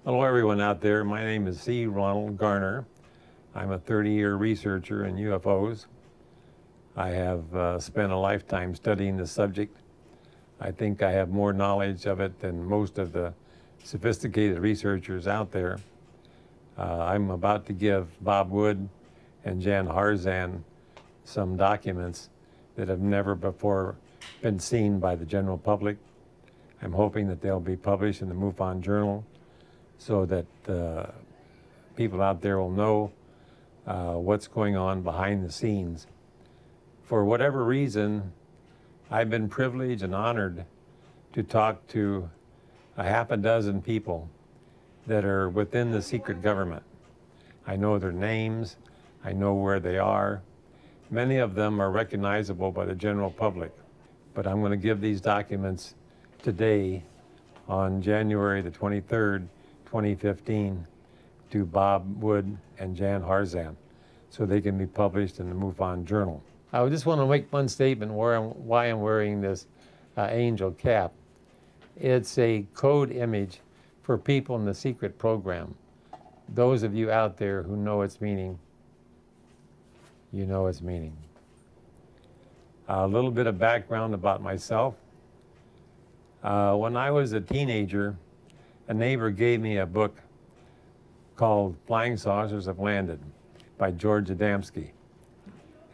Hello everyone out there. My name is C. Ronald Garner. I'm a 30-year researcher in UFOs. I have spent a lifetime studying the subject. I think I have more knowledge of it than most of the sophisticated researchers out there. I'm about to give Bob Wood and Jan Harzan some documents that have never before been seen by the general public. I'm hoping that they'll be published in the MUFON Journal, so that people out there will know what's going on behind the scenes. For whatever reason, I've been privileged and honored to talk to a half a dozen people that are within the secret government. I know their names, I know where they are. Many of them are recognizable by the general public, but I'm going to give these documents today on January the 23rd, 2015, to Bob Wood and Jan Harzan, so they can be published in the MUFON Journal. I just want to make one statement why I'm wearing this angel cap. It's a code image for people in the secret program. Those of you out there who know its meaning, you know its meaning. A little bit of background about myself. When I was a teenager, a neighbor gave me a book called Flying Saucers Have Landed by George Adamski.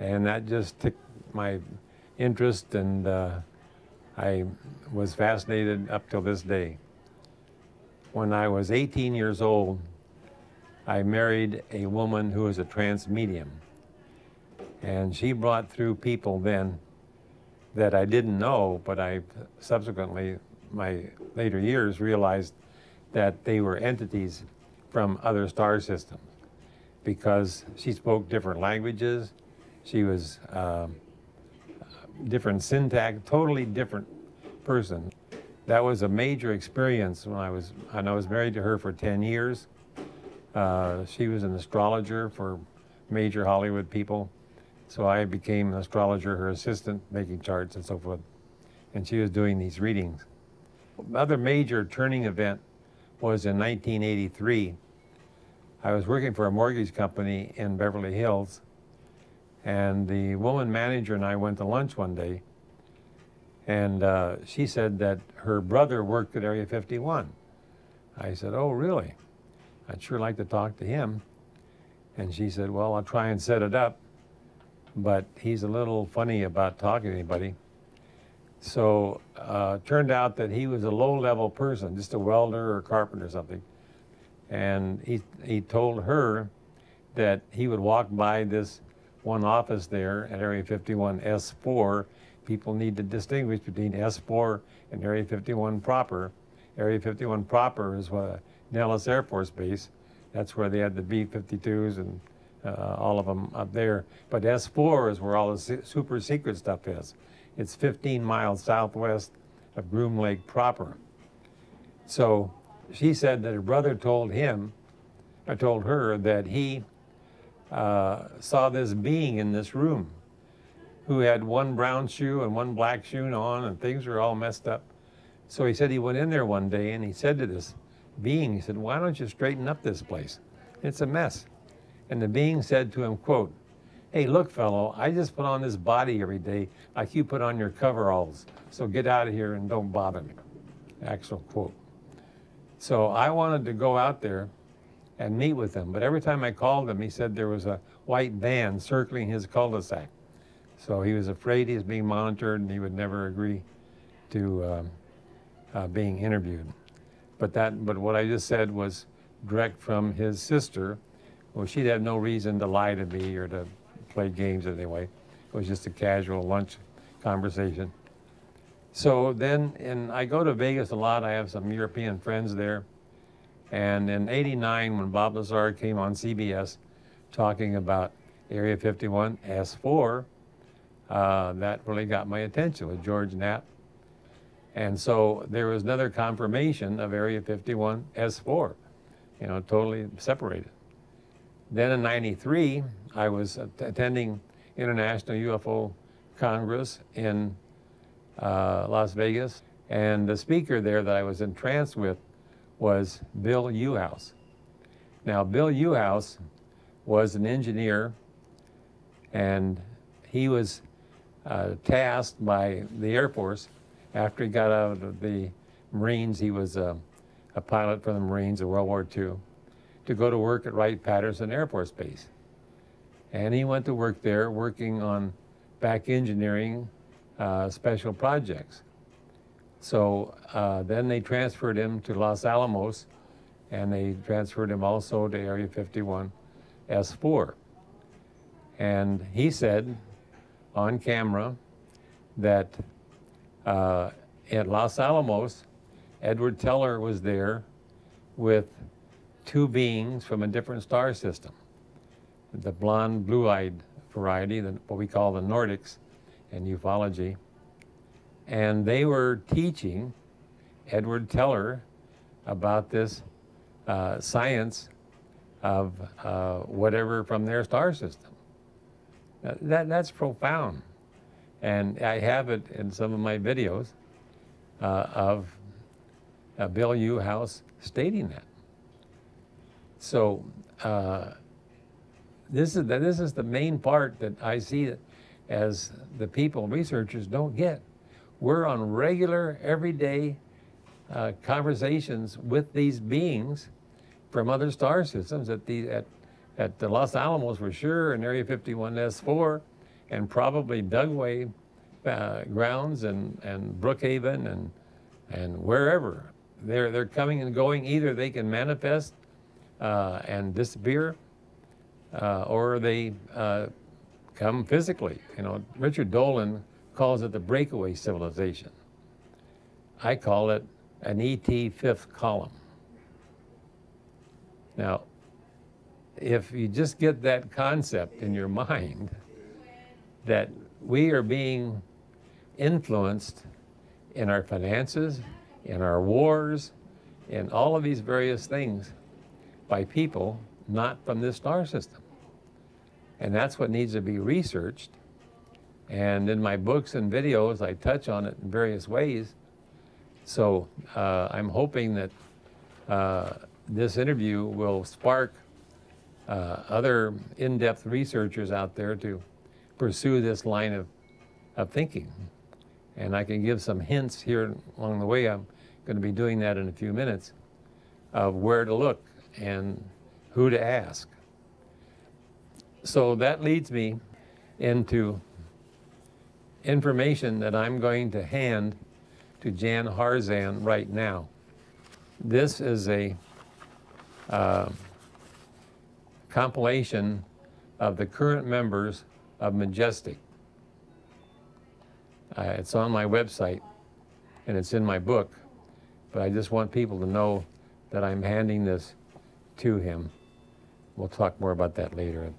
And that just took my interest, and I was fascinated up till this day. When I was 18 years old, I married a woman who was a trance medium. And she brought through people then that I didn't know, but I subsequently, my later years, realized that they were entities from other star systems, because she spoke different languages. She was different syntax, totally different person. That was a major experience when I was married to her for 10 years. She was an astrologer for major Hollywood people. So I became an astrologer, her assistant, making charts and so forth. And she was doing these readings. Another major turning event was in 1983. I was working for a mortgage company in Beverly Hills, and the woman manager and I went to lunch one day, and she said that her brother worked at Area 51. I said, "Oh, really? I'd sure like to talk to him." And she said, "Well, I'll try and set it up, but he's a little funny about talking to anybody." So turned out that he was a low-level person, just a welder or carpenter or something. And he told her that he would walk by this one office there at Area 51 S4. People need to distinguish between S4 and Area 51 proper. Area 51 proper is Nellis Air Force Base. That's where they had the B-52s and all of them up there. But S4 is where all the super secret stuff is. It's 15 miles southwest of Groom Lake proper. So she said that her brother told her that he saw this being in this room who had one brown shoe and one black shoe on, and things were all messed up. So he said he went in there one day and he said to this being, he said, "Why don't you straighten up this place? It's a mess." And the being said to him, quote, "Hey, look, fellow, I just put on this body every day like you put on your coveralls. So get out of here and don't bother me." Actual quote. So I wanted to go out there and meet with him, but every time I called him, he said there was a white van circling his cul-de-sac. So he was afraid he was being monitored, and he would never agree to being interviewed. But what I just said was direct from his sister. Well, she'd have no reason to lie to me or to play games anyway. It was just a casual lunch conversation. So then, and I go to Vegas a lot. I have some European friends there. And in '89, when Bob Lazar came on CBS talking about Area 51 S4, that really got my attention with George Knapp. And so there was another confirmation of Area 51 S4, totally separated. Then in '93, I was attending International UFO Congress in Las Vegas, and the speaker there that I was entranced with was Bill Uhouse. Now, Bill Uhouse was an engineer, and he was tasked by the Air Force after he got out of the Marines. He was a pilot for the Marines in World War II, to go to work at Wright-Patterson Air Force Base. And he went to work there, working on back engineering special projects. So then they transferred him to Los Alamos, and they transferred him also to Area 51 S4. And he said on camera that at Los Alamos, Edward Teller was there with two beings from a different star system, the blonde, blue-eyed variety, what we call the Nordics in ufology. And they were teaching Edward Teller about this science of whatever from their star system. That's profound. And I have it in some of my videos of Bill Uhouse stating that. So this is the main part that I see as the people, researchers, don't get. We're on regular, everyday conversations with these beings from other star systems at the Los Alamos for sure, and Area 51 S4, and probably Dugway grounds and Brookhaven and wherever. They're coming and going. Either they can manifest and disappear, or they come physically. You know, Richard Dolan calls it the breakaway civilization. I call it an ET fifth column. Now, if you just get that concept in your mind, that we are being influenced in our finances, in our wars, in all of these various things by people not from this star system. And that's what needs to be researched. And in my books and videos, I touch on it in various ways. So I'm hoping that this interview will spark other in-depth researchers out there to pursue this line of thinking. And I can give some hints here along the way. I'm going to be doing that in a few minutes, of where to look and who to ask. So that leads me into information that I'm going to hand to Jan Harzan right now. This is a compilation of the current members of Majestic. It's on my website and it's in my book, but I just want people to know that I'm handing this to him. We'll talk more about that later.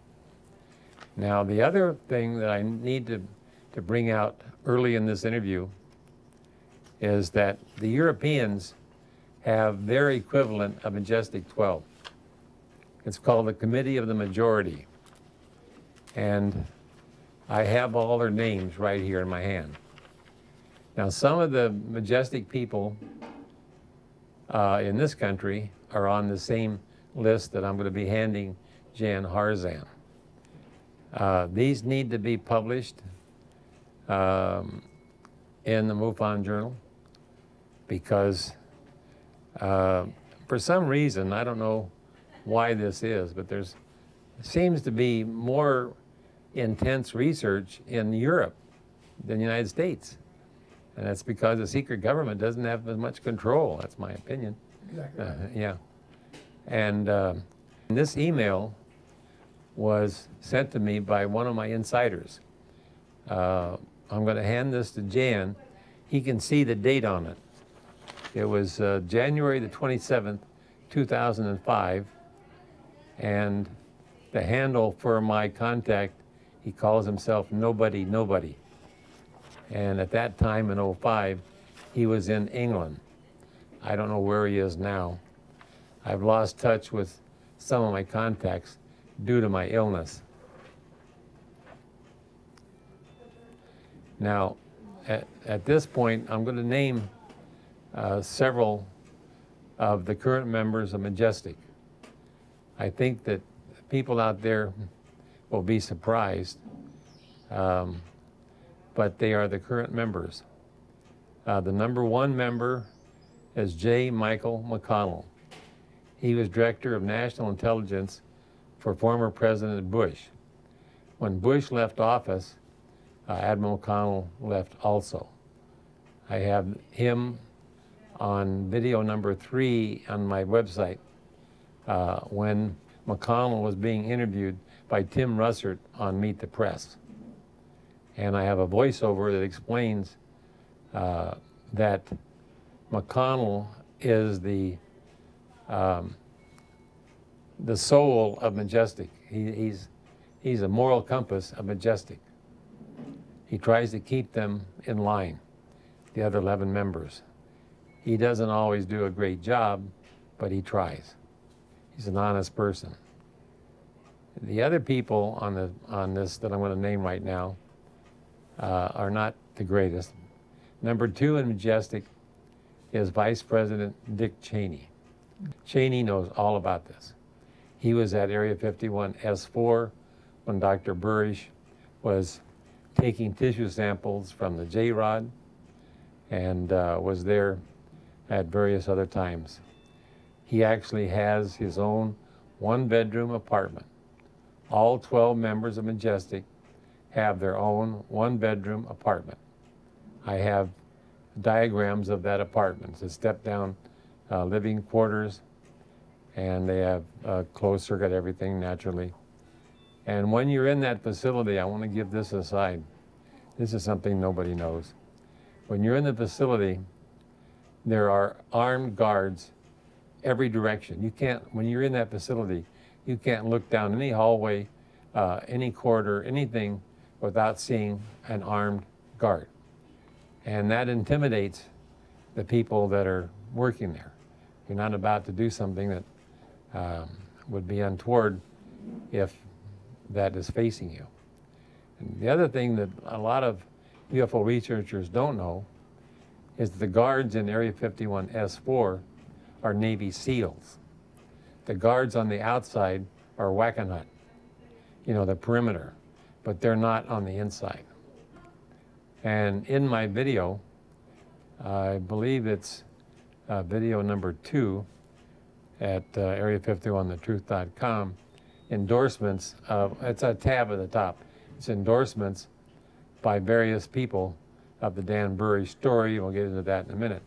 Now, the other thing that I need to bring out early in this interview is that the Europeans have their equivalent of Majestic 12. It's called the Committee of the Majority. And I have all their names right here in my hand. Now, some of the Majestic people in this country are on the same list that I'm going to be handing Jan Harzan. These need to be published in the MUFON Journal because for some reason, I don't know why this is, but there seems to be more intense research in Europe than the United States. And that's because the secret government doesn't have as much control. That's my opinion. Exactly. Yeah. And this email was sent to me by one of my insiders. I'm going to hand this to Jan. He can see the date on it. It was January the 27th, 2005. And the handle for my contact, he calls himself Nobody Nobody. And at that time in 05, he was in England. I don't know where he is now. I've lost touch with some of my contacts due to my illness. Now, at this point, I'm going to name several of the current members of Majestic. I think that people out there will be surprised, but they are the current members. The number one member is J. Michael McConnell. He was Director of National Intelligence for former President Bush. When Bush left office, Admiral McConnell left also. I have him on video number 3 on my website when McConnell was being interviewed by Tim Russert on Meet the Press. And I have a voiceover that explains that McConnell is the soul of Majestic. He's a moral compass of Majestic. He tries to keep them in line, the other 11 members. He doesn't always do a great job, but he tries. He's an honest person. The other people on this that I'm going to name right now are not the greatest. Number 2 in Majestic is Vice President Dick Cheney. Cheney knows all about this. He was at Area 51 S4 when Dr. Burish was taking tissue samples from the J-Rod and was there at various other times. He actually has his own one-bedroom apartment. All 12 members of Majestic have their own one-bedroom apartment. I have diagrams of that apartment. It's a step-down living quarters, and they have closed circuit everything naturally. And when you're in that facility, I want to give this aside. This is something nobody knows. When you're in the facility, there are armed guards every direction. You can't, when you're in that facility, you can't look down any hallway, any corridor, anything without seeing an armed guard. And that intimidates the people that are working there. You're not about to do something that would be untoward if that is facing you. And the other thing that a lot of UFO researchers don't know is the guards in Area 51 S4 are Navy SEALs. The guards on the outside are Wackenhut, you know, the perimeter, but they're not on the inside. And in my video, I believe it's video number 2 at Area 51thetruth.com, endorsements of, it's a tab at the top, it's endorsements by various people of the Dan Burry story. We'll get into that in a minute.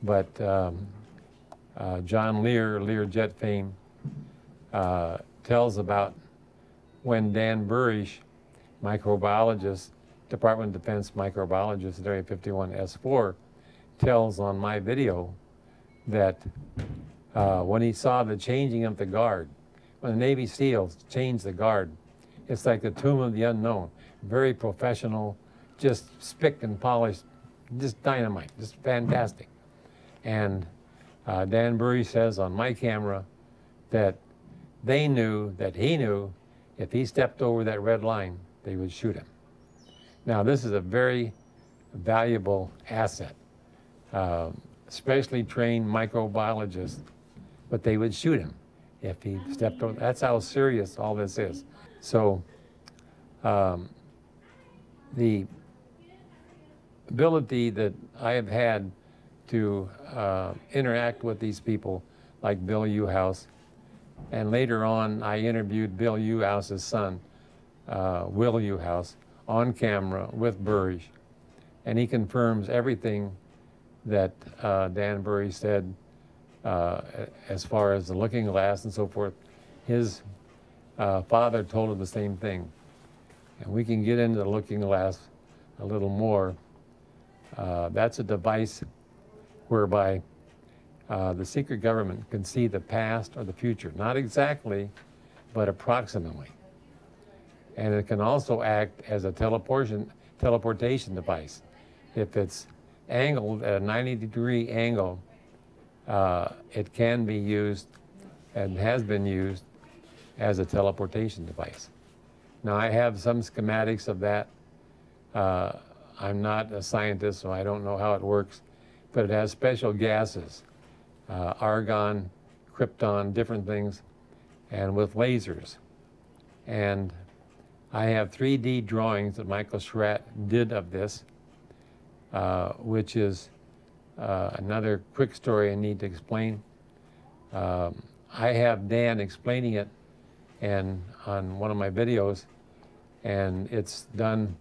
But John Lear, Learjet fame, tells about when Dan Burrish, microbiologist, Department of Defense microbiologist at Area 51 S4, tells on my video that when he saw the changing of the guard, when the Navy SEALs changed the guard, it's like the tomb of the unknown. Very professional, just spick and polished, just dynamite, just fantastic. And Dan Burry says on my camera that they knew, that he knew, if he stepped over that red line, they would shoot him. Now, this is a very valuable asset, specially trained microbiologist, but they would shoot him if he stepped over. That's how serious all this is. So the ability that I have had to interact with these people like Bill Uhouse, and later on I interviewed Bill Uhouse's son, Will Uhouse, on camera with Burrish, and he confirms everything that Dan Burry said as far as the looking glass and so forth. His father told him the same thing. And we can get into the looking glass a little more. That's a device whereby the secret government can see the past or the future. Not exactly, but approximately. And it can also act as a teleportation device. If it's angled at a 90-degree angle, it can be used and has been used as a teleportation device. Now, I have some schematics of that. I'm not a scientist, so I don't know how it works, but it has special gases argon, krypton, different things, and with lasers. And I have 3D drawings that Michael Schratt did of this, which is another quick story I need to explain. I have Dan explaining it on one of my videos, and it's done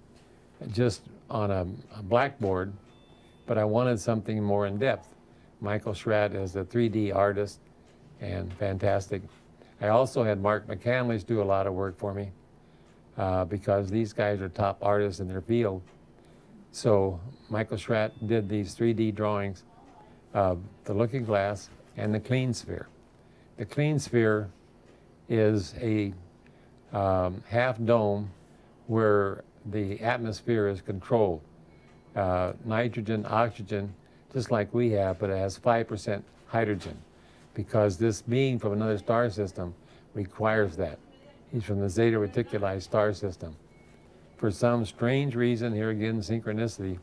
just on a blackboard, but I wanted something more in depth. Michael Schratt is a 3D artist and fantastic. I also had Mark McCandless do a lot of work for me because these guys are top artists in their field. So Michael Schratt did these 3D drawings of the Looking Glass and the clean sphere. The clean sphere is a half dome where the atmosphere is controlled. Nitrogen, oxygen, just like we have, but it has 5% hydrogen, because this being from another star system requires that. He's from the Zeta Reticuli star system. For some strange reason, here again, synchronicity,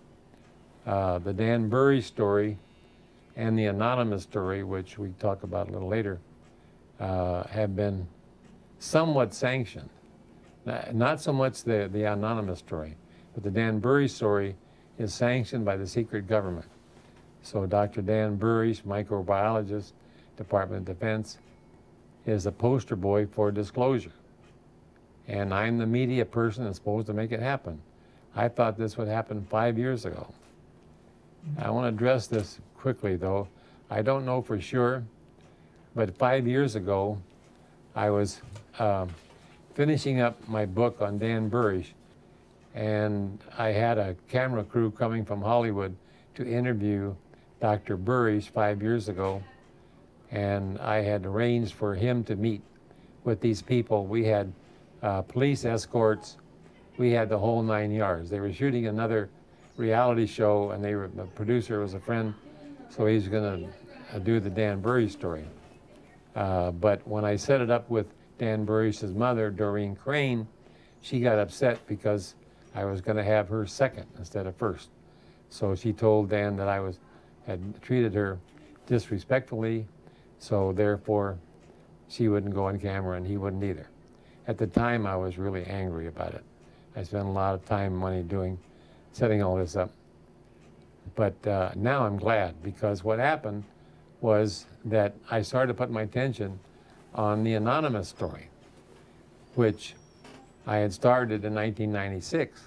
the Dan Burry story and the anonymous story, which we talk about a little later, have been somewhat sanctioned. Not so much the anonymous story, but the Dan Burry story is sanctioned by the secret government. So Dr. Dan Burry, microbiologist, Department of Defense, is a poster boy for disclosure. And I'm the media person that's supposed to make it happen. I thought this would happen 5 years ago. I want to address this quickly, though. I don't know for sure, but 5 years ago, I was finishing up my book on Dan Burry, and I had a camera crew coming from Hollywood to interview Dr. Burry 5 years ago, and I had arranged for him to meet with these people. We had police escorts. We had the whole 9 yards. They were shooting another reality show, and the producer was a friend, so he's going to do the Dan Burry story. But when I set it up with Dan Burry's mother, Doreen Crane, she got upset because I was going to have her second instead of first. So she told Dan that I had treated her disrespectfully, so therefore she wouldn't go on camera and he wouldn't either. At the time, I was really angry about it. I spent a lot of time and money setting all this up. But now I'm glad, because what happened was that I started to put my attention on the anonymous story, which I had started in 1996.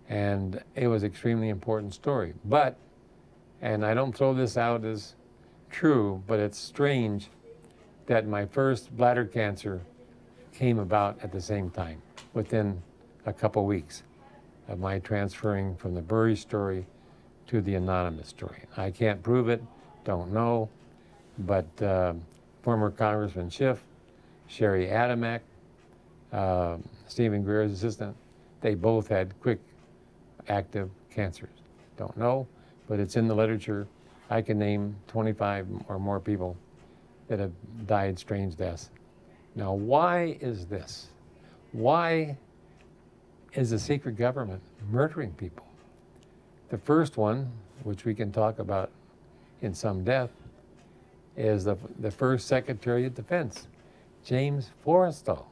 And it was an extremely important story. But, and I don't throw this out as true, but it's strange that my first bladder cancer came about at the same time, within a couple weeks of my transferring from the Burry story to the anonymous story. I can't prove it, don't know, but former Congressman Schiff, Sherry Adamek, Stephen Greer's assistant, they both had quick, active cancers. Don't know, but it's in the literature. I can name 25 or more people that have died strange deaths. Now, why is this? Why is the secret government murdering people? The first one, which we can talk about in some depth, is the first Secretary of Defense, James Forrestal.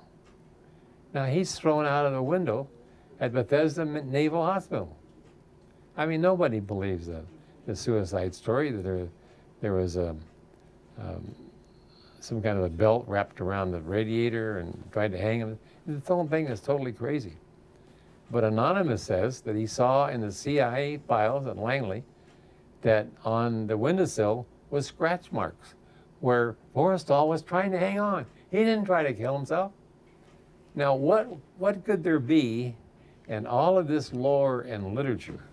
Now, he's thrown out of the window at Bethesda Naval Hospital. I mean, nobody believes the suicide story, that there was some kind of a belt wrapped around the radiator and tried to hang him. The whole thing is totally crazy. But Anonymous says that he saw in the CIA files at Langley that on the windowsill was scratch marks where Forrestal was trying to hang on. He didn't try to kill himself. Now, what could there be in all of this lore and literature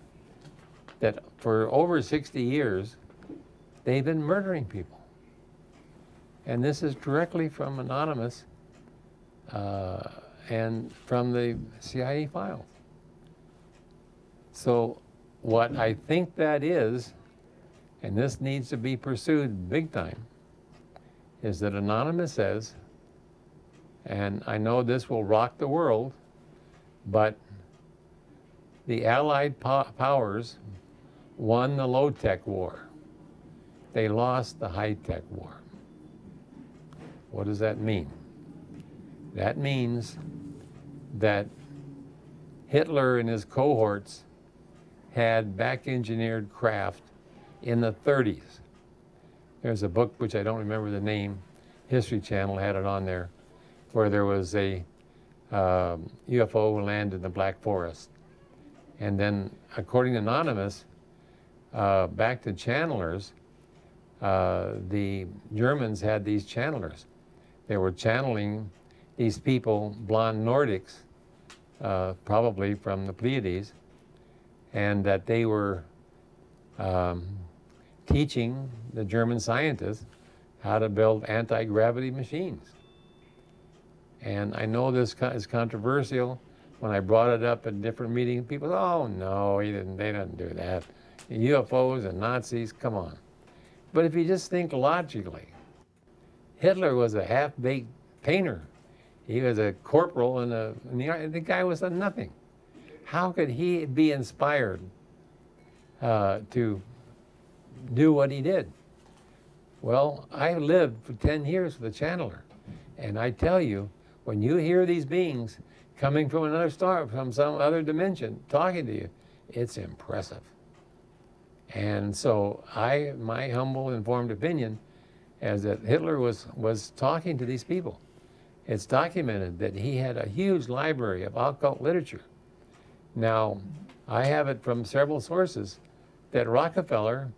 that for over 60 years, they've been murdering people? And this is directly from Anonymous and from the CIA files. So what I think that is, and this needs to be pursued big time, is that Anonymous says, and I know this will rock the world, but the Allied powers won the low-tech war. they lost the high-tech war. What does that mean? That means that Hitler and his cohorts had back-engineered craft in the 30s. There's a book, which I don't remember the name, History Channel had it on there, where there was a UFO landed in the Black Forest. And then, according to Anonymous, back to channelers, the Germans had these channelers. They were channeling these people, blonde Nordics, probably from the Pleiades, and that they were teaching the German scientists how to build anti-gravity machines. And I know this is controversial. When I brought it up at different meetings, people said, oh no, they didn't do that. UFOs and Nazis, come on. But if you just think logically, Hitler was a half-baked painter. He was a corporal in the guy was a nothing. How could he be inspired to do what he did? Well, I lived for 10 years with a channeler, and I tell you, when you hear these beings coming from another star, from some other dimension, talking to you, it's impressive. And so my humble, informed opinion is that Hitler was talking to these people. It's documented that he had a huge library of occult literature. Now, I have it from several sources that Rockefeller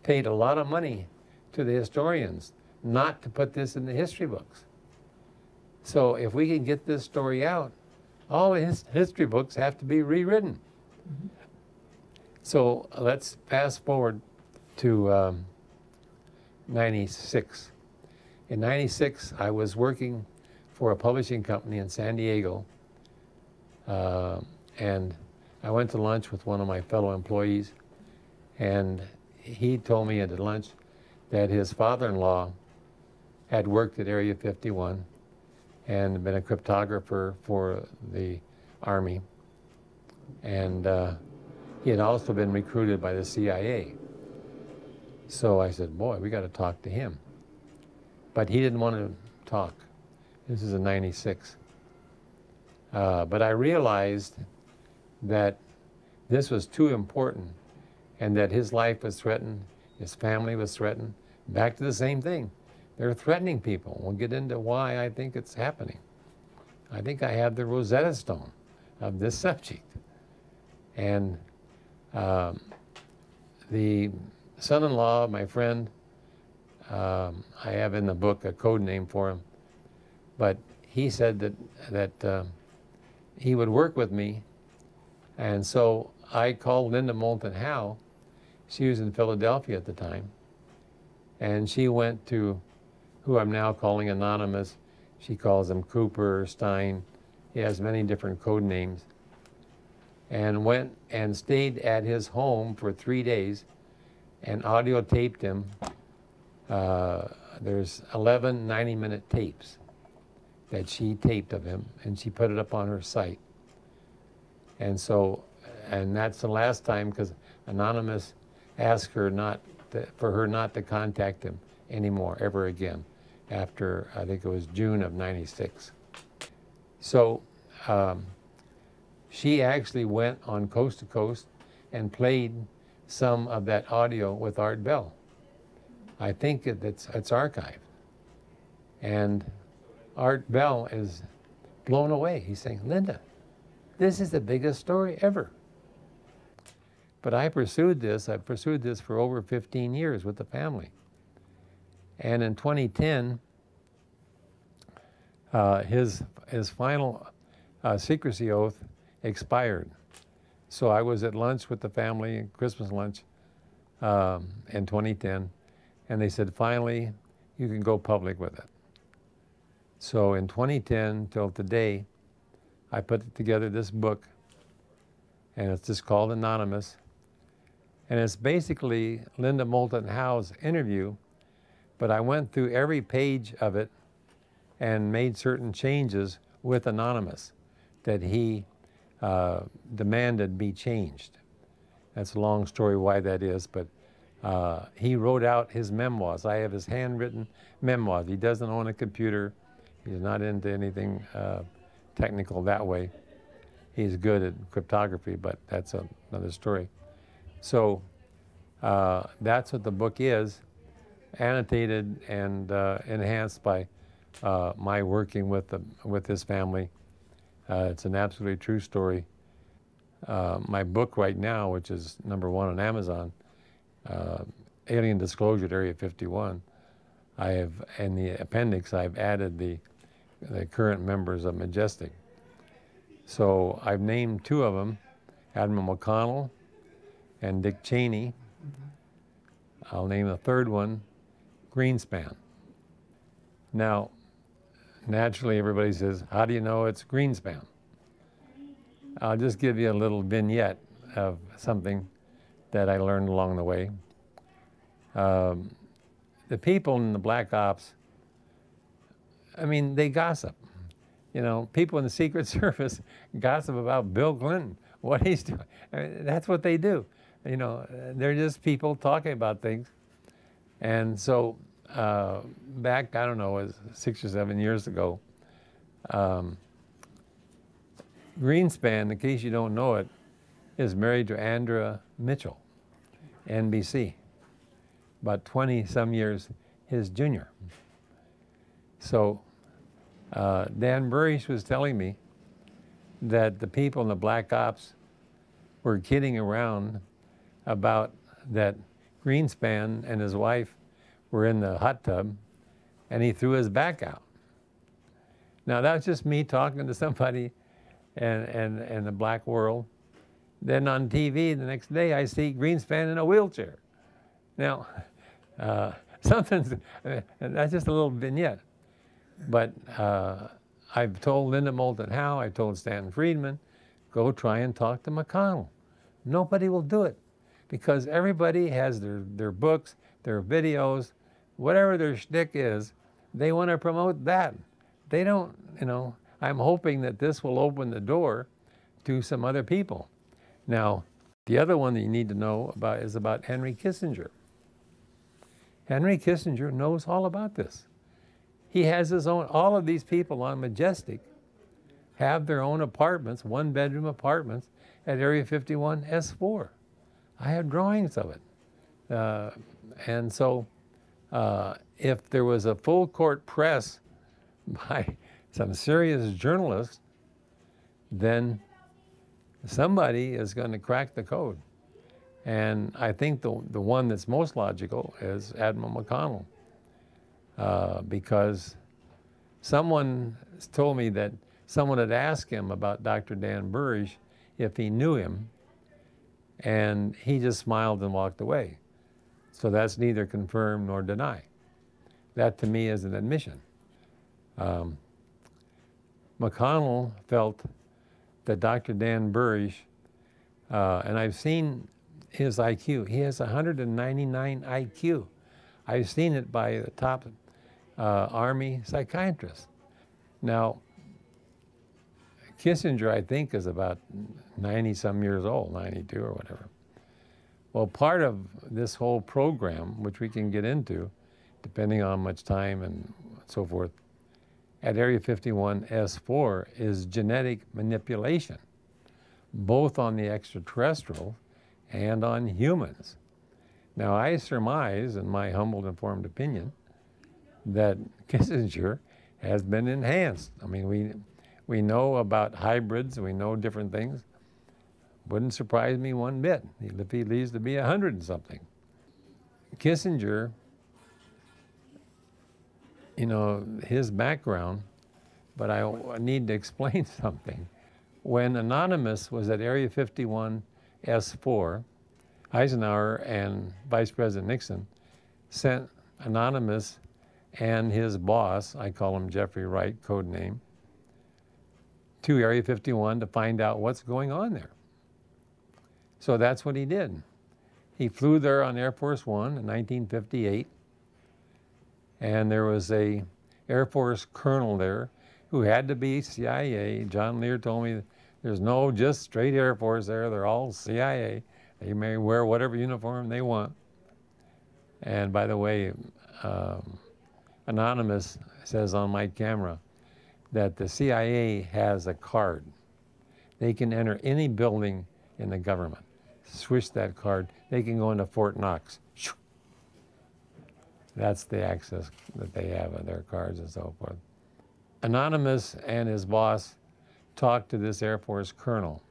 paid a lot of money to the historians not to put this in the history books. So if we can get this story out, all the history books have to be rewritten. Mm-hmm. So let's fast forward to 96. In 96, I was working for a publishing company in San Diego, and I went to lunch with one of my fellow employees, and he told me at lunch that his father-in-law had worked at Area 51 and been a cryptographer for the Army, and he had also been recruited by the CIA. So I said, boy, we got to talk to him. But he didn't want to talk. This is in 96. But I realized that this was too important and that his life was threatened, his family was threatened. Back to the same thing. They're threatening people. We'll get into why I think it's happening. I think I have the Rosetta Stone of this subject. And the son-in-law, my friend, I have in the book a code name for him, but he said that he would work with me, and so I called Linda Moulton Howe. She was in Philadelphia at the time, and she went to who I'm now calling Anonymous. She calls him Cooper, Stein. He has many different code names. And went and stayed at his home for 3 days and audio taped him. There's 11 90-minute tapes that she taped of him, and she put it up on her site. And so, and that's the last time, because Anonymous asked her for her not to contact him anymore, ever again, after, I think it was June of 96. So, she actually went on Coast to Coast and played some of that audio with Art Bell. I think it's archived. And Art Bell is blown away. He's saying, Linda, this is the biggest story ever. But I pursued this for over 15 years with the family. And in 2010, his final secrecy oath expired. So I was at lunch with the family, Christmas lunch, in 2010, and they said, finally, you can go public with it. So in 2010 till today, I put together this book, and it's just called Anonymous. And it's basically Linda Moulton Howe's interview, but I went through every page of it and made certain changes with Anonymous that he demanded be changed. That's a long story why that is, but He wrote out his memoirs. I have his handwritten memoirs. He doesn't own a computer. He's not into anything technical that way. He's good at cryptography, but that's another story. So that's what the book is, annotated and enhanced by my working with his family. It's an absolutely true story. My book right now, which is #1 on Amazon, Alien Disclosure at Area 51, I have, in the appendix, I've added the current members of Majestic. So I've named 2 of them, Admiral McConnell and Dick Cheney. I'll name the 3rd one, Greenspan. Now, naturally everybody says, how do you know it's Greenspan? I'll just give you a little vignette of something that I learned along the way. The people in the Black Ops, I mean, they gossip. You know, people in the Secret Service gossip about Bill Clinton, what he's doing. I mean, that's what they do. You know, they're just people talking about things. And so back, I don't know, it was 6 or 7 years ago, Greenspan, in case you don't know it, is married to Andrea Mitchell, NBC, about 20-some years his junior. So Dan Burrish was telling me that the people in the Black Ops were kidding around about that Greenspan and his wife were in the hot tub and he threw his back out. Now that's just me talking to somebody in the black world. Then on TV the next day I see Greenspan in a wheelchair. Now, that's just a little vignette. But I've told Linda Moulton Howe, I've told Stanton Friedman, go try and talk to McConnell. Nobody will do it because everybody has their books, their videos, whatever their shtick is, they want to promote that. They don't, you know, I'm hoping that this will open the door to some other people. Now, the other one that you need to know about is about Henry Kissinger. Henry Kissinger knows all about this. He has his own, all of these people on Majestic have their own apartments, 1-bedroom apartments at Area 51 S4. I have drawings of it. And so if there was a full court press by some serious journalists, then somebody is going to crack the code. And I think the one that's most logical is Admiral McConnell. Because someone told me that someone had asked him about Dr. Dan Burrish if he knew him, and he just smiled and walked away. So that's neither confirmed nor denied. That to me is an admission. McConnell felt that Dr. Dan Burrish, and I've seen his IQ, he has 199 IQ. I've seen it by the top Army psychiatrist. Now, Kissinger, I think, is about 90-some years old, 92 or whatever. Well, part of this whole program, which we can get into, depending on much time and so forth, at Area 51 S4 is genetic manipulation, both on the extraterrestrial and on humans. Now, I surmise, in my humble informed opinion, that Kissinger has been enhanced. I mean, we know about hybrids, we know different things. Wouldn't surprise me one bit if he lives to be 100 and something. Kissinger, you know, his background, but I need to explain something. When Anonymous was at Area 51 S4, Eisenhower and Vice President Nixon sent Anonymous and his boss, I call him Jeffrey Wright, code name, to Area 51 to find out what's going on there. So that's what he did. He flew there on Air Force One in 1958, and there was a Air Force colonel there who had to be CIA. John Lear told me there's no just straight Air Force there, they're all CIA. They may wear whatever uniform they want. And by the way, Anonymous says on my camera that the CIA has a card. They can enter any building in the government. Swish that card. They can go into Fort Knox. That's the access that they have on their cards and so forth. Anonymous and his boss talked to this Air Force colonel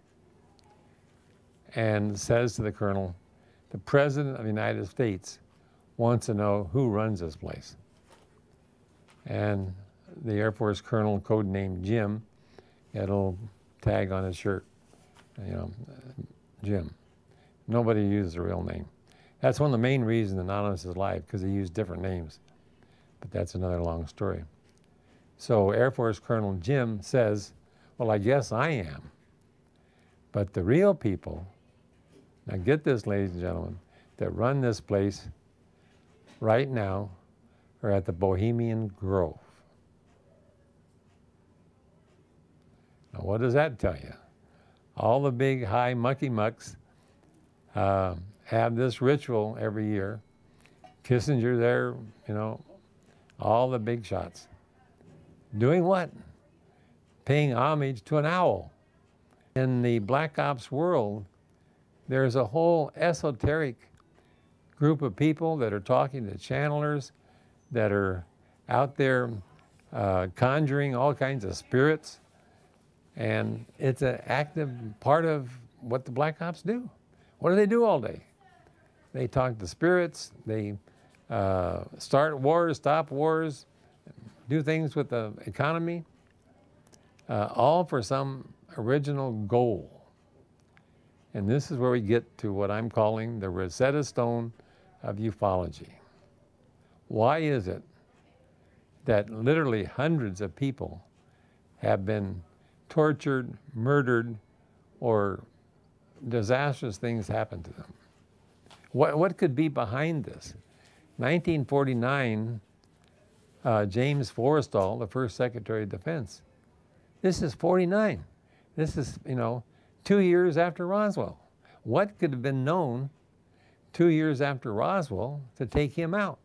and says to the colonel, the President of the United States wants to know who runs this place. And the Air Force colonel, codenamed Jim, had a little tag on his shirt, you know, Jim. Nobody used a real name. That's one of the main reasons Anonymous is alive, because he used different names. But that's another long story. So Air Force Colonel Jim says, well, I guess I am. But the real people, now get this, ladies and gentlemen, that run this place right now are at the Bohemian Grove. Now, what does that tell you? All the big high mucky mucks have this ritual every year. Kissinger there, you know, all the big shots. Doing what? Paying homage to an owl. In the Black Ops world, there's a whole esoteric group of people that are talking to channelers, that are out there conjuring all kinds of spirits. And it's an active part of what the Black Ops do. What do they do all day? They talk to spirits, they start wars, stop wars, do things with the economy, all for some original goal. And this is where we get to what I'm calling the Rosetta Stone of ufology. Why is it that literally hundreds of people have been tortured, murdered, or disastrous things happen to them? What could be behind this? 1949, James Forrestal, the first Secretary of Defense. This is 49. This is, you know, 2 years after Roswell. What could have been known 2 years after Roswell to take him out?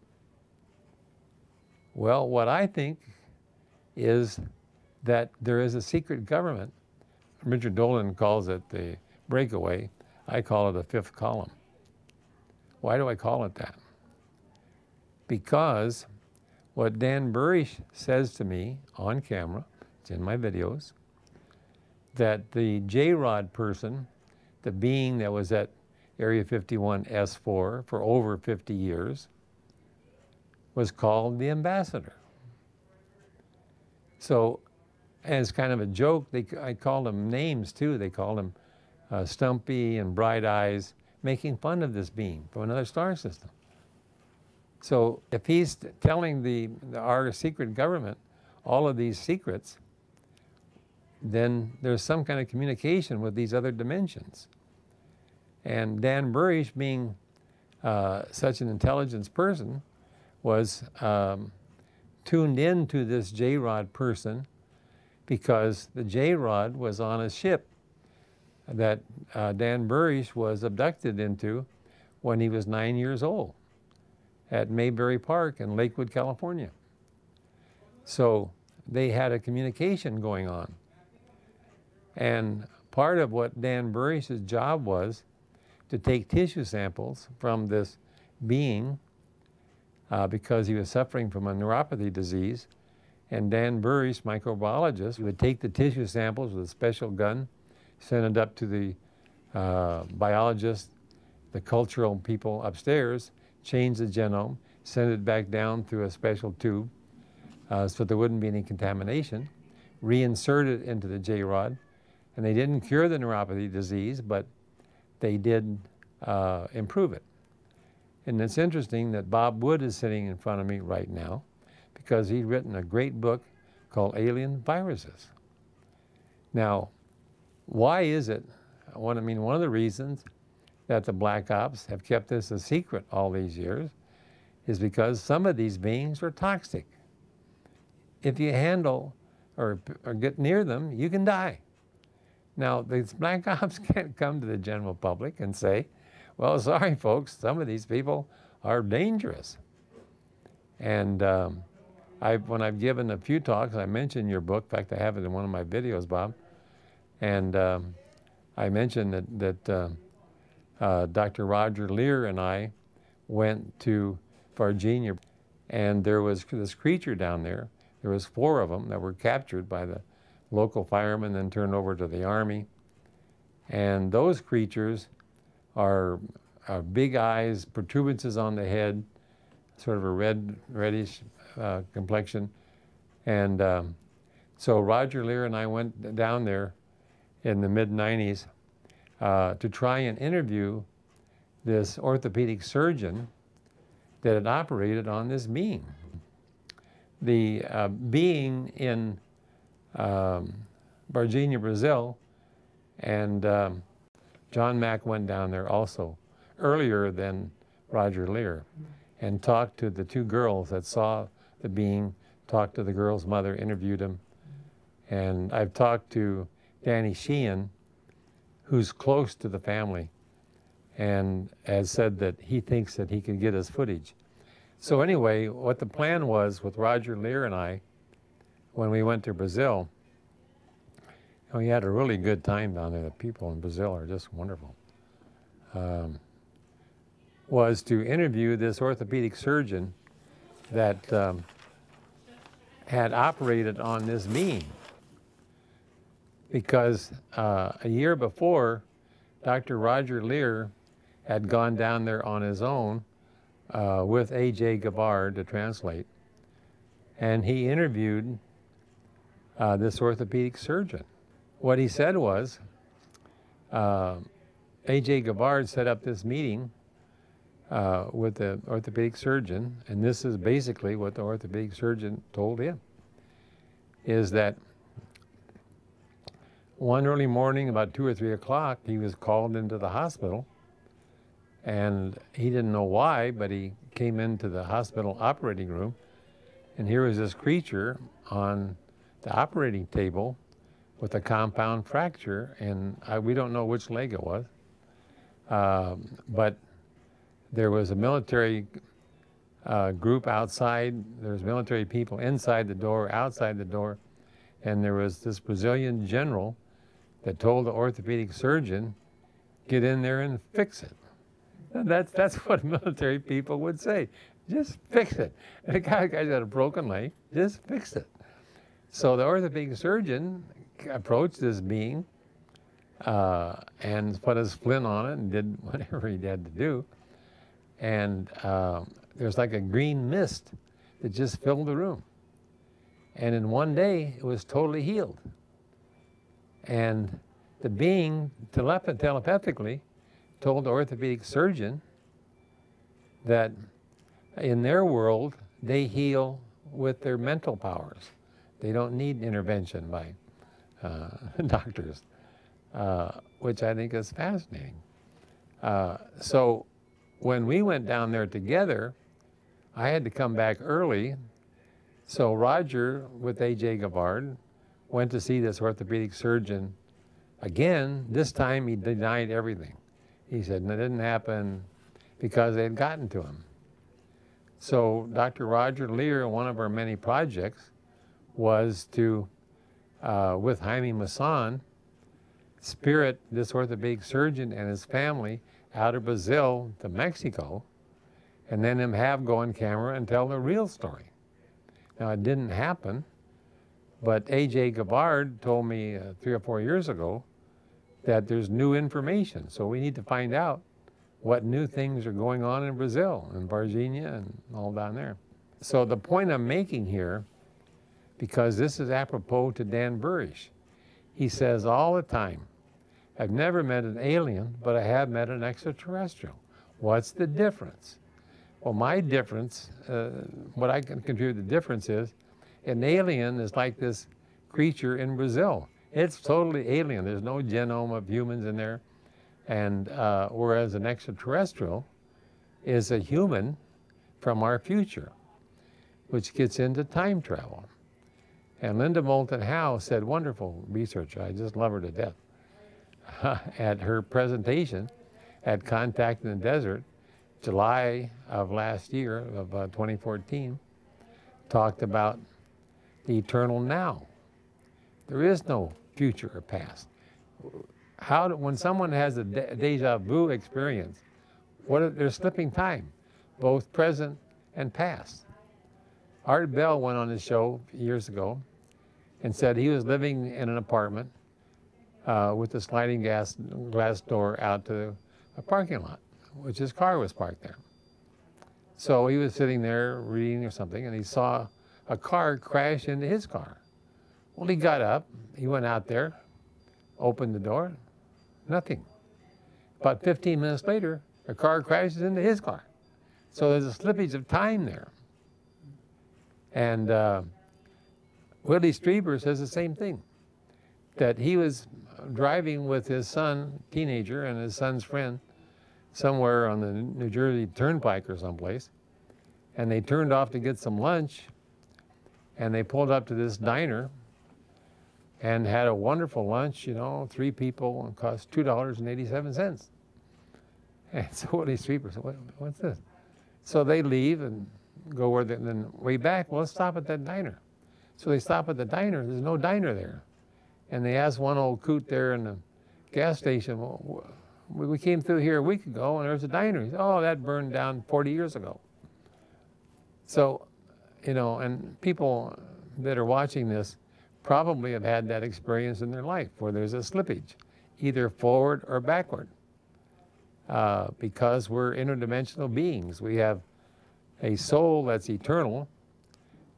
Well, what I think is that there is a secret government. Richard Dolan calls it the breakaway. I call it the fifth column. Why do I call it that? Because what Dan Burish says to me on camera, it's in my videos, that the J-Rod person, the being that was at Area 51S4 for over 50 years, was called the ambassador. So, as kind of a joke, I called them names too. They called him Stumpy and Bright Eyes, making fun of this being from another star system. So if he's telling our secret government all of these secrets, then there's some kind of communication with these other dimensions. And Dan Burish, being such an intelligence person, was tuned in to this J-Rod person because the J-Rod was on a ship that Dan Burish was abducted into when he was 9 years old at Mayberry Park in Lakewood, California. So they had a communication going on. And part of what Dan Burish's job was to take tissue samples from this being because he was suffering from a neuropathy disease. And Dan Burish, microbiologist, would take the tissue samples with a special gun, send it up to the biologists, the cultural people upstairs, change the genome, send it back down through a special tube so there wouldn't be any contamination, reinsert it into the J-Rod. And they didn't cure the neuropathy disease, but they did improve it. And it's interesting that Bob Wood is sitting in front of me right now because he's written a great book called Alien Viruses. Now, why is it, one of the reasons that the Black Ops have kept this a secret all these years is because some of these beings are toxic. If you handle or get near them, you can die. Now, these Black Ops can't come to the general public and say, well, sorry folks, some of these people are dangerous. And when I've given a few talks, I mentioned your book. In fact, I have it in one of my videos, Bob. And I mentioned that Dr. Roger Lear and I went to Virginia, and there was this creature down there. There was 4 of them that were captured by the local firemen, then turned over to the Army. And those creatures are big eyes, protuberances on the head, sort of a reddish complexion. And so Roger Lear and I went down there in the mid-90s to try and interview this orthopedic surgeon that had operated on this being. The being in Virginia, Brazil, and John Mack went down there also earlier than Roger Lear and talked to the 2 girls that saw the being, talked to the girl's mother, interviewed him. And I've talked to Danny Sheehan, who's close to the family, and has said that he thinks that he can get us footage. So anyway, what the plan was with Roger Lear and I, when we went to Brazil, we had a really good time down there. The people in Brazil are just wonderful. Was to interview this orthopedic surgeon that had operated on this being. Because a year before, Dr. Roger Lear had gone down there on his own with A.J. Gavard to translate, and he interviewed this orthopedic surgeon. What he said was, A.J. Gavard set up this meeting with the orthopedic surgeon, and this is basically what the orthopedic surgeon told him, is that one early morning, about 2 or 3 o'clock, he was called into the hospital, and he didn't know why, but he came into the hospital operating room, and here was this creature on the operating table with a compound fracture, and we don't know which leg it was, but there was a military group outside. There was military people inside the door, outside the door, and there was this Brazilian general that told the orthopedic surgeon, get in there and fix it. And that's what military people would say. Just fix it. And the guy's got a broken leg, just fix it. So the orthopedic surgeon approached this being and put his splint on it and did whatever he had to do. And there's like a green mist that just filled the room. And in one day, it was totally healed. And the being telepathically told the orthopedic surgeon that in their world, they heal with their mental powers. They don't need intervention by doctors, which I think is fascinating. So when we went down there together, I had to come back early. So Roger, with A.J. Gavard, went to see this orthopedic surgeon again. This time he denied everything. He said, it didn't happen because they had gotten to him. So Dr. Roger Lear, one of our many projects, was to, with Jaime Masson, spirit this orthopedic surgeon and his family out of Brazil to Mexico, and then have go on camera and tell the real story. Now, it didn't happen, but A.J. Gavard told me 3 or 4 years ago that there's new information, so we need to find out what new things are going on in Brazil, in Virginia, and all down there. So the point I'm making here, because this is apropos to Dan Burish, he says all the time, I've never met an alien, but I have met an extraterrestrial. What's the difference? Well, my difference, what I can contribute the difference is, an alien is like this creature in Brazil. It's totally alien. There's no genome of humans in there. And whereas an extraterrestrial is a human from our future, which gets into time travel. And Linda Moulton Howe said wonderful research. I just love her to death. At her presentation at Contact in the Desert, July of last year, of 2014, talked about the eternal now. There is no future or past. When someone has a deja vu experience, they're slipping time, both present and past. Art Bell went on his show years ago and said he was living in an apartment with a sliding glass door out to a parking lot, which his car was parked there. So he was sitting there reading or something, and he saw a car crash into his car. Well, he got up, he went out there, opened the door, nothing. About 15 minutes later, a car crashes into his car. So there's a slippage of time there. And Willie Strieber says the same thing, that he was driving with his son, teenager, and his son's friend somewhere on the New Jersey Turnpike or someplace, and they turned off to get some lunch, and they pulled up to this diner and had a wonderful lunch, you know, 3 people, and cost $2.87. And so Willie Strieber said, what's this? So they leave and go where then way back, well, let's stop at that diner. So they stop at the diner, there's no diner there. And they asked one old coot there in the gas station, well, we came through here a week ago and there's a diner. He said, oh, that burned down 40 years ago. So, you know, and people that are watching this probably have had that experience in their life where there's a slippage, either forward or backward. Because we're interdimensional beings. We have a soul that's eternal,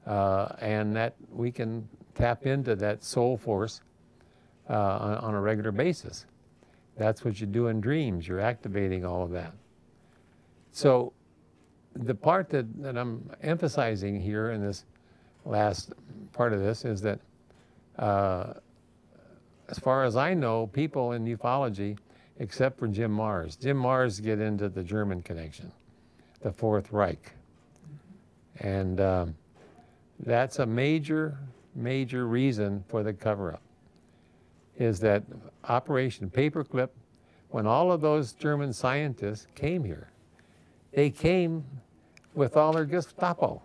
and that we can tap into that soul force on a regular basis. That's what you do in dreams. You're activating all of that. So the part that I'm emphasizing here in this last part of this is that as far as I know, people in ufology, except for Jim Marrs get into the German connection, the Fourth Reich. And that's a major, major reason for the cover-up, is that Operation Paperclip, when all of those German scientists came here, they came with all their Gestapo.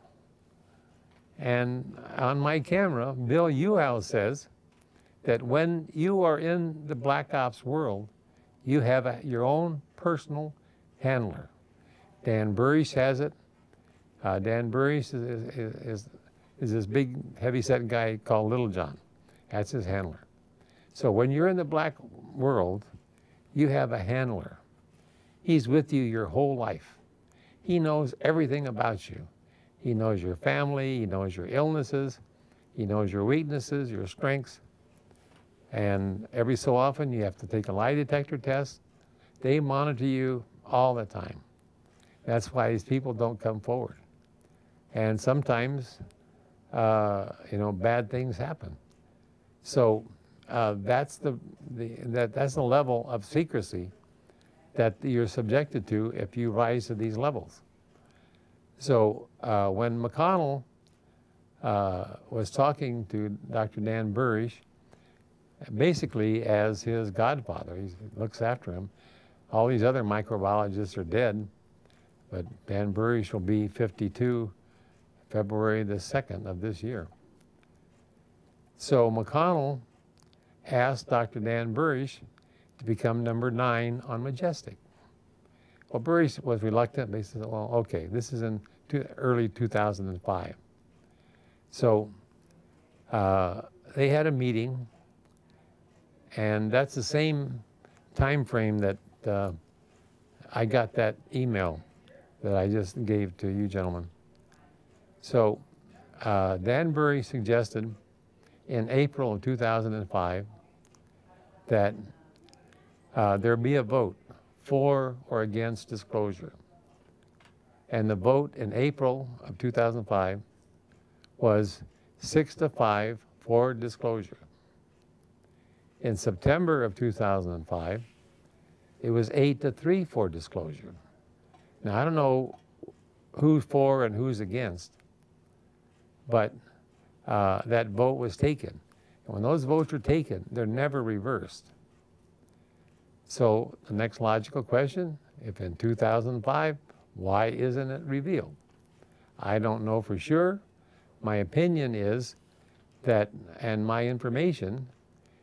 And on my camera, Bill Uhouse says that when you are in the Black Ops world, you have your own personal handler. Dan Burish has it. Dan Burish is this big, heavy-set guy called Little John. That's his handler. So when you're in the black world, you have a handler. He's with you your whole life. He knows everything about you. He knows your family, he knows your illnesses, he knows your weaknesses, your strengths. And every so often you have to take a lie detector test. They monitor you all the time. That's why these people don't come forward. And sometimes, you know, bad things happen. So that's the level of secrecy that you're subjected to if you rise to these levels. So when McConnell was talking to Dr. Dan Burish, basically as his godfather, he looks after him. All these other microbiologists are dead, but Dan Burish will be 52 February the 2nd of this year. So McConnell asked Dr. Dan Burish to become number 9 on Majestic. Well, Burish was reluctant. They said, well, okay, this is in early 2005. So they had a meeting, and that's the same time frame that I got that email that I just gave to you gentlemen. So Dan Burish suggested in April of 2005 that there be a vote for or against disclosure. And the vote in April of 2005 was 6-5 for disclosure. In September of 2005, it was 8-3 for disclosure. Now, I don't know who's for and who's against, but that vote was taken. And when those votes are taken, they're never reversed. So the next logical question, if in 2005, Why isn't it revealed? I don't know for sure. My opinion is that, and my information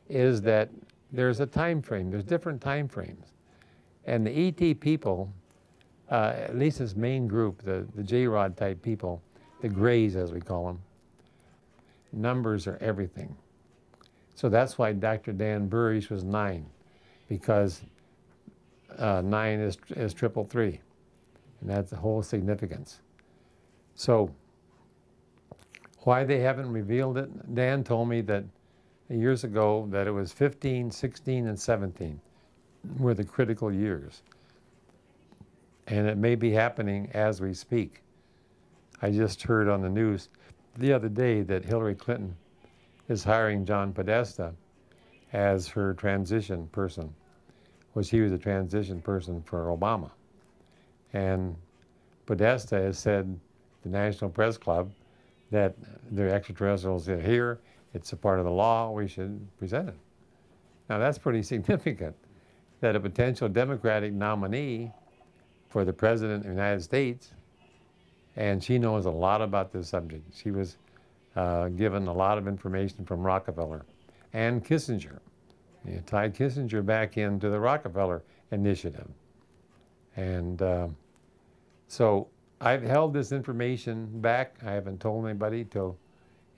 is that there's a time frame. There's different time frames. And the ET people, at least this main group, the J-Rod type people, the Greys as we call them, numbers are everything. So that's why Dr. Dan Burrish was 9, because 9 is 333, and that's the whole significance. So why they haven't revealed it, Dan told me that years ago that it was 15, 16, and 17 were the critical years. And it may be happening as we speak. I just heard on the news the other day that Hillary Clinton is hiring John Podesta as her transition person, which he was a transition person for Obama. And Podesta has said, the National Press Club, that the extraterrestrials are here, it's a part of the law, we should present it. Now that's pretty significant, that a potential Democratic nominee for the President of the United States, and she knows a lot about this subject. She was given a lot of information from Rockefeller and Kissinger. You tied Kissinger back into the Rockefeller initiative. And so I've held this information back. I haven't told anybody till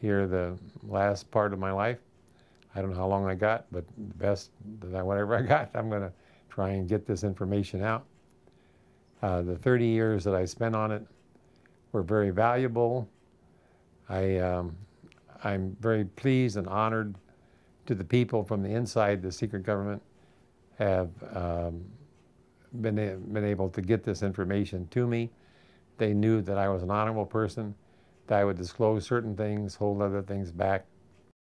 here the last part of my life. I don't know how long I got, but the best, whatever I got, I'm going to try and get this information out. The 30 years that I spent on it were very valuable. I'm very pleased and honored to the people from the inside the secret government have been able to get this information to me. They knew that I was an honorable person, that I would disclose certain things, hold other things back.